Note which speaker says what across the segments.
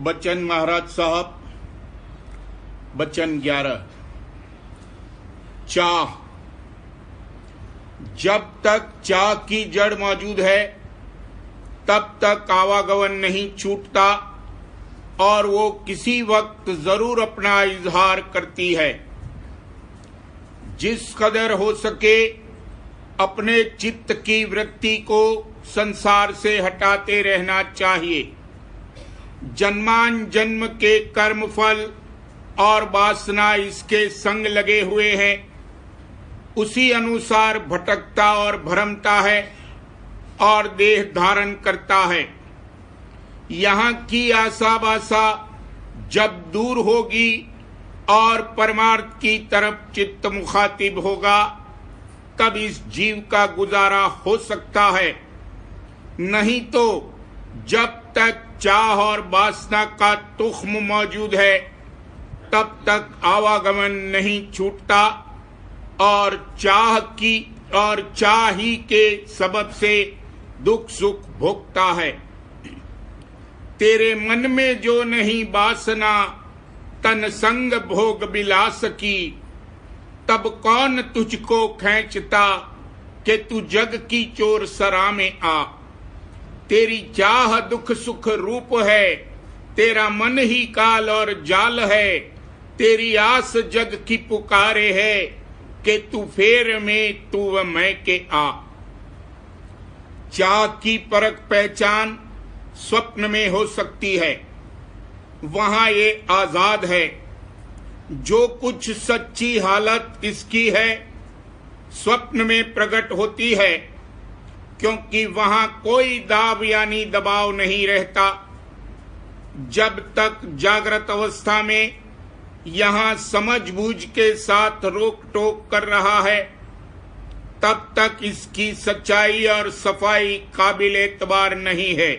Speaker 1: बच्चन महाराज साहब। बच्चन 11। चाह। जब तक चाह की जड़ मौजूद है तब तक आवागमन नहीं छूटता और वो किसी वक्त जरूर अपना इजहार करती है। जिस कदर हो सके अपने चित्त की वृत्ति को संसार से हटाते रहना चाहिए। जन्मान जन्म के कर्म फल और वासना इसके संग लगे हुए हैं, उसी अनुसार भटकता और भ्रमता है और देह धारण करता है। यहाँ की आशा वासा जब दूर होगी और परमार्थ की तरफ चित्त मुखातिब होगा तब इस जीव का गुजारा हो सकता है, नहीं तो जब तक चाह और वासना का तुख्म मौजूद है तब तक आवागमन नहीं छूटता और चाह ही के सबब से दुख सुख भोगता है। तेरे मन में जो नहीं वासना तन संग भोग विलास की, तब कौन तुझको खींचता कि तू जग की चोर सरा में आ। तेरी चाह दुख सुख रूप है, तेरा मन ही काल और जाल है। तेरी आस जग की पुकारे है कि तू फेर में तू व मैं के आ। चाह की परख पहचान स्वप्न में हो सकती है, वहां ये आजाद है। जो कुछ सच्ची हालत इसकी है स्वप्न में प्रकट होती है, क्योंकि वहां कोई दाब यानी दबाव नहीं रहता। जब तक जागृत अवस्था में यहां समझबूझ के साथ रोक टोक कर रहा है तब तक इसकी सच्चाई और सफाई काबिल एतबार नहीं है।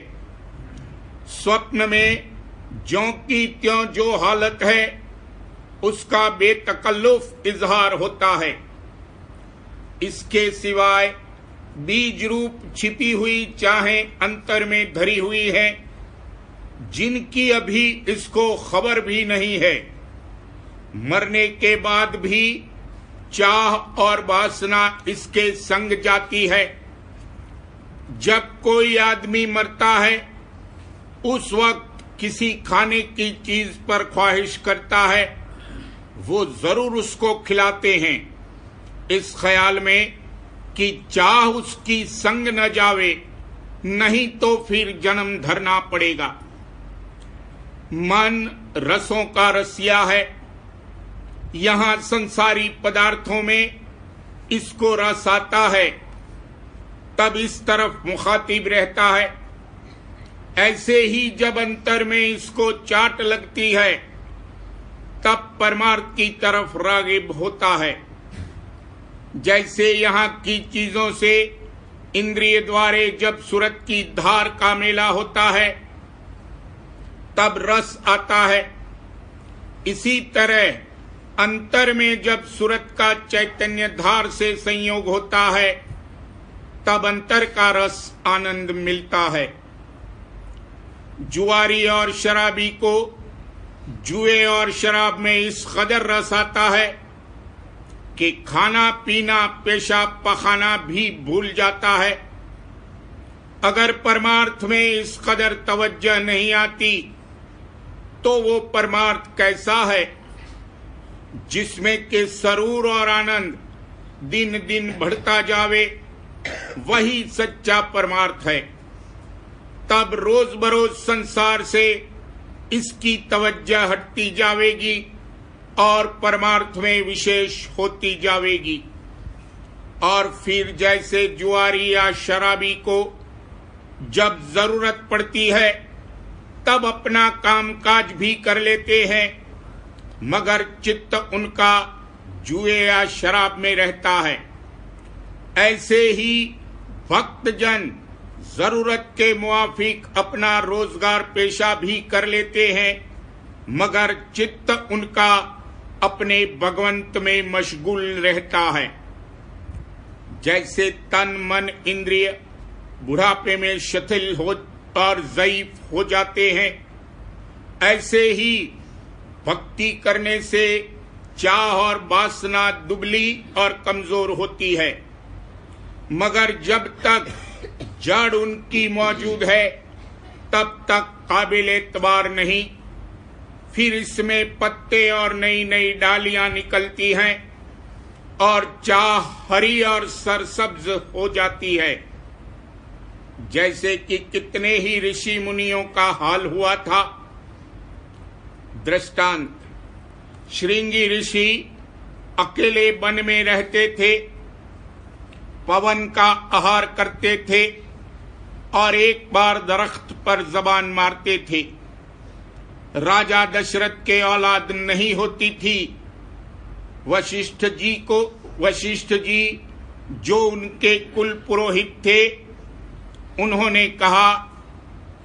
Speaker 1: स्वप्न में ज्यों की त्यों जो हालत है उसका बेतकल्लुफ इजहार होता है। इसके सिवाय बीज रूप छिपी हुई चाहें अंतर में धरी हुई है, जिनकी अभी इसको खबर भी नहीं है। मरने के बाद भी चाह और वासना इसके संग जाती है। जब कोई आदमी मरता है उस वक्त किसी खाने की चीज पर ख्वाहिश करता है, वो जरूर उसको खिलाते हैं, इस ख्याल में कि चाह उसकी संग न जावे, नहीं तो फिर जन्म धरना पड़ेगा। मन रसों का रसिया है, यहां संसारी पदार्थों में इसको रस आता है तब इस तरफ मुखातिब रहता है। ऐसे ही जब अंतर में इसको चाट लगती है तब परमार्थ की तरफ रागिब होता है। जैसे यहाँ की चीजों से इंद्रिय द्वारे जब सूरत की धार का मेला होता है तब रस आता है, इसी तरह अंतर में जब सूरत का चैतन्य धार से संयोग होता है तब अंतर का रस आनंद मिलता है। जुआरी और शराबी को जुए और शराब में इस कदर रस आता है कि खाना पीना पेशाब पखाना भी भूल जाता है। अगर परमार्थ में इस कदर तवज्जो नहीं आती तो वो परमार्थ कैसा है जिसमें के सरूर और आनंद दिन दिन बढ़ता जावे, वही सच्चा परमार्थ है। तब रोज बरोज संसार से इसकी तवज्जो हटती जावेगी और परमार्थ में विशेष होती जावेगी। और फिर जैसे जुआरी या शराबी को जब जरूरत पड़ती है तब अपना कामकाज भी कर लेते हैं, मगर चित्त उनका जुए या शराब में रहता है। ऐसे ही भक्तजन जरूरत के मुआफिक अपना रोजगार पेशा भी कर लेते हैं, मगर चित्त उनका अपने भगवंत में मशगूल रहता है। जैसे तन मन इंद्रिय बुढ़ापे में शिथिल हो और ज़ईफ हो जाते हैं, ऐसे ही भक्ति करने से चाह और वासना दुबली और कमजोर होती है, मगर जब तक जड़ उनकी मौजूद है तब तक काबिल एतबार नहीं। फिर इसमें पत्ते और नई नई डालियां निकलती हैं और चाह हरी और सरसब्ज हो जाती है। जैसे कि कितने ही ऋषि मुनियों का हाल हुआ था। दृष्टांत, श्रृंगी ऋषि अकेले वन में रहते थे, पवन का आहार करते थे और एक बार दरख्त पर जबान मारते थे। राजा दशरथ के औलाद नहीं होती थी। वशिष्ठ जी जो उनके कुल पुरोहित थे, उन्होंने कहा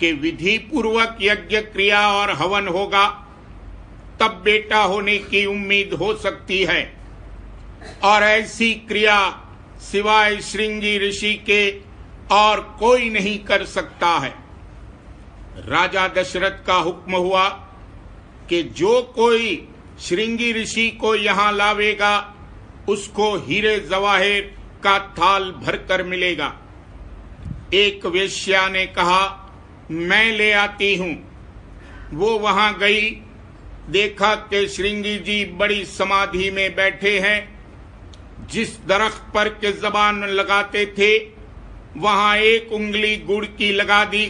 Speaker 1: कि विधि पूर्वक यज्ञ क्रिया और हवन होगा तब बेटा होने की उम्मीद हो सकती है, और ऐसी क्रिया सिवाय श्रृंगी ऋषि के और कोई नहीं कर सकता है। राजा दशरथ का हुक्म हुआ कि जो कोई श्रृंगी ऋषि को यहां लावेगा उसको हीरे जवाहिर का थाल भरकर मिलेगा। एक वेश्या ने कहा, मैं ले आती हूं। वो वहां गई, देखा कि श्रृंगी जी बड़ी समाधि में बैठे हैं। जिस दरख्त पर के जबान लगाते थे वहां एक उंगली गुड़ की लगा दी।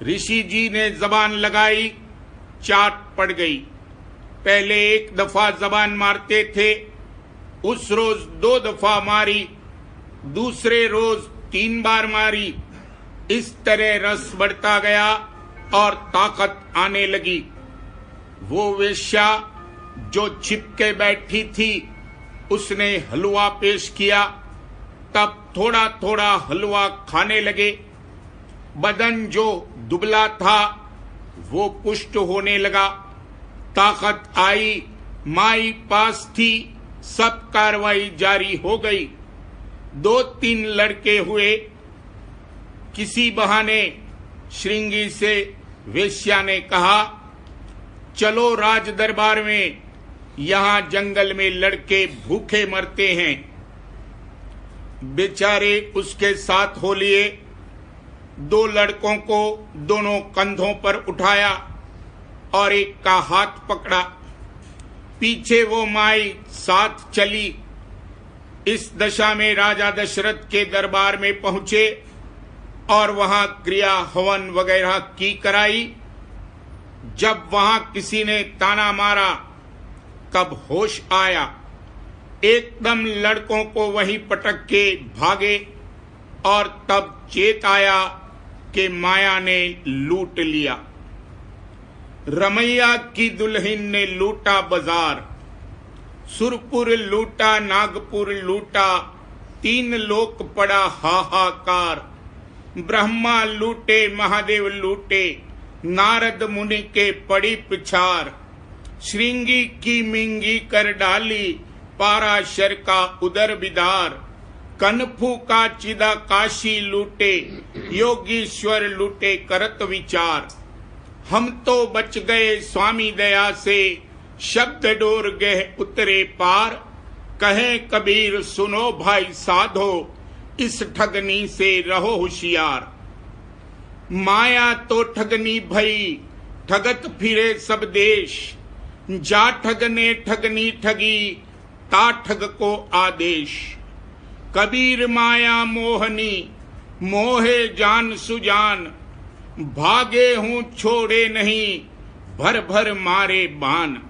Speaker 1: ऋषि जी ने जबान लगाई, चाट पड़ गई। पहले एक दफा जबान मारते थे, उस रोज 2 दफा मारी, दूसरे रोज 3 बार मारी। इस तरह रस बढ़ता गया और ताकत आने लगी। वो वेश्या जो छिपके बैठी थी, उसने हलवा पेश किया। तब थोड़ा थोड़ा हलवा खाने लगे। बदन जो दुबला था वो पुष्ट होने लगा। ताकत आई, माई पास थी, सब कार्रवाई जारी हो गई। 2-3 लड़के हुए। किसी बहाने श्रृंगी से वेश्या ने कहा, चलो राज दरबार में, यहां जंगल में लड़के भूखे मरते हैं। बेचारे उसके साथ हो लिए। 2 लड़कों को दोनों कंधों पर उठाया और एक का हाथ पकड़ा। पीछे वो माई साथ चली। इस दशा में राजा दशरथ के दरबार में पहुंचे और वहां क्रिया हवन वगैरह की कराई। जब वहां किसी ने ताना मारा तब होश आया, एकदम लड़कों को वहीं पटक के भागे और तब चेत आया कि माया ने लूट लिया। रमैया की दुल्हन ने लूटा बाजार, सुरपुर लूटा, नागपुर लूटा, 3 लोक पड़ा हाहाकार। ब्रह्मा लूटे, महादेव लूटे, नारद मुनि के पड़ी पिछार। श्रृंगी की मिंगी कर डाली, पाराशर का उदर बिदार। कनफू का चिदा काशी लूटे, योगीश्वर लूटे करत विचार। हम तो बच गए स्वामी दया से, शब्द डोर गए उतरे पार। कहे कबीर सुनो भाई साधो, इस ठगनी से रहो होशियार। माया तो ठगनी भई, ठगत फिरे सब देश। जा ठगने ठगनी ठगी, ता ठग को आदेश। कबीर माया मोहनी, मोहे जान सुजान। भागे हूं छोड़े नहीं, भर भर मारे बान।